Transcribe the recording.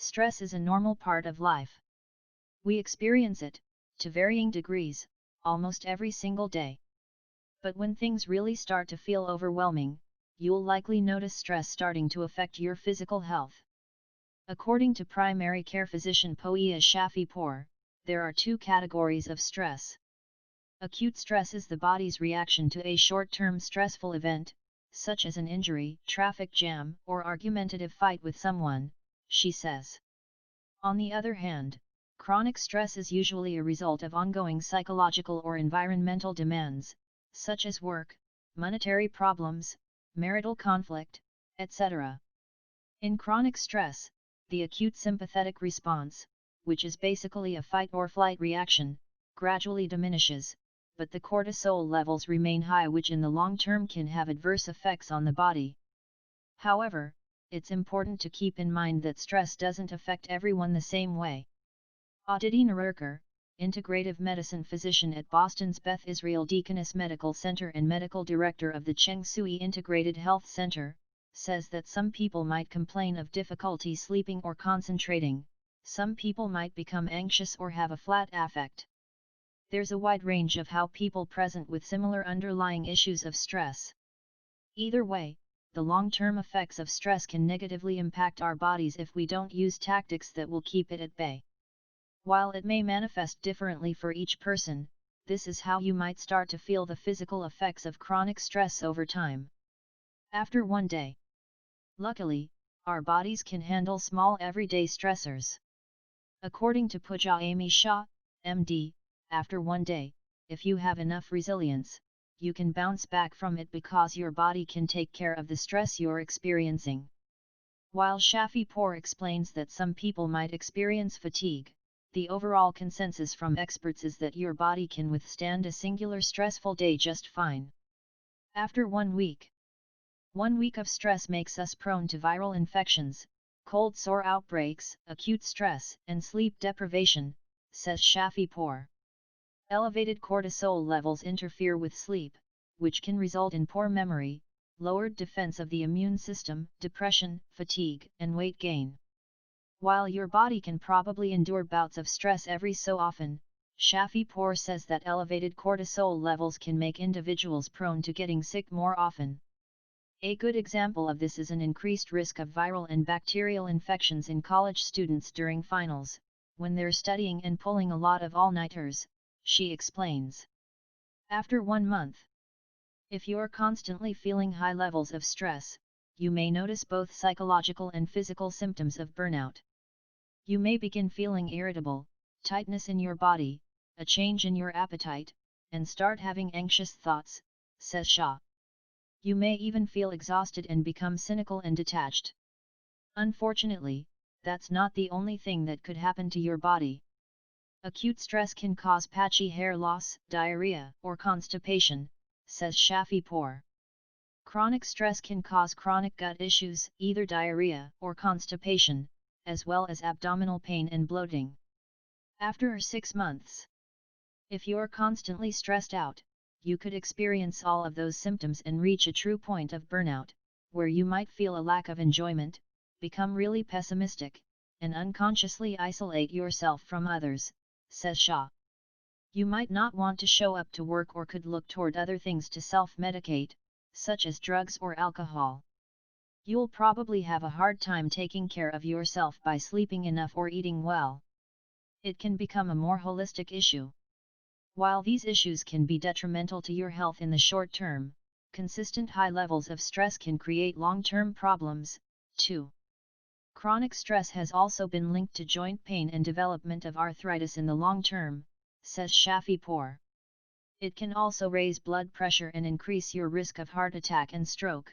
Stress is a normal part of life. We experience it, to varying degrees, almost every single day. But when things really start to feel overwhelming, you'll likely notice stress starting to affect your physical health. According to primary care physician Poia Shafipour, there are two categories of stress. Acute stress is the body's reaction to a short-term stressful event, such as an injury, traffic jam, or argumentative fight with someone, she says. On the other hand, chronic stress is usually a result of ongoing psychological or environmental demands, such as work, monetary problems, marital conflict, etc. In chronic stress, the acute sympathetic response, which is basically a fight or flight reaction, gradually diminishes, but the cortisol levels remain high, which in the long term can have adverse effects on the body. However, it's important to keep in mind that stress doesn't affect everyone the same way. Aditi Narurkar, integrative medicine physician at Boston's Beth Israel Deaconess Medical Center and medical director of the Cheng Sui Integrated Health Center, says that some people might complain of difficulty sleeping or concentrating, some people might become anxious or have a flat affect. There's a wide range of how people present with similar underlying issues of stress. Either way, the long-term effects of stress can negatively impact our bodies if we don't use tactics that will keep it at bay. While it may manifest differently for each person, this is how you might start to feel the physical effects of chronic stress over time. After one day. Luckily, our bodies can handle small everyday stressors. According to Pooja Amy Shah, MD, after one day, if you have enough resilience, you can bounce back from it because your body can take care of the stress you're experiencing. While Shafipour explains that some people might experience fatigue, the overall consensus from experts is that your body can withstand a singular stressful day just fine. After 1 week. 1 week of stress makes us prone to viral infections, cold sore outbreaks, acute stress, and sleep deprivation, says Shafipour. Elevated cortisol levels interfere with sleep, which can result in poor memory, lowered defense of the immune system, depression, fatigue, and weight gain. While your body can probably endure bouts of stress every so often, Shafipour says that elevated cortisol levels can make individuals prone to getting sick more often. A good example of this is an increased risk of viral and bacterial infections in college students during finals, when they're studying and pulling a lot of all-nighters, she explains. After 1 month. If you're constantly feeling high levels of stress, you may notice both psychological and physical symptoms of burnout. You may begin feeling irritable, tightness in your body, a change in your appetite, and start having anxious thoughts, says Shah. You may even feel exhausted and become cynical and detached. Unfortunately, that's not the only thing that could happen to your body. Acute stress can cause patchy hair loss, diarrhea, or constipation, says Shafipour. Chronic stress can cause chronic gut issues, either diarrhea or constipation, as well as abdominal pain and bloating. After 6 months. If you're constantly stressed out, you could experience all of those symptoms and reach a true point of burnout, where you might feel a lack of enjoyment, become really pessimistic, and unconsciously isolate yourself from others, says Shah. You might not want to show up to work or could look toward other things to self-medicate, such as drugs or alcohol. You'll probably have a hard time taking care of yourself by sleeping enough or eating well. It can become a more holistic issue. While these issues can be detrimental to your health in the short term, consistent high levels of stress can create long-term problems, too. Chronic stress has also been linked to joint pain and development of arthritis in the long term, says Shafipour. It can also raise blood pressure and increase your risk of heart attack and stroke.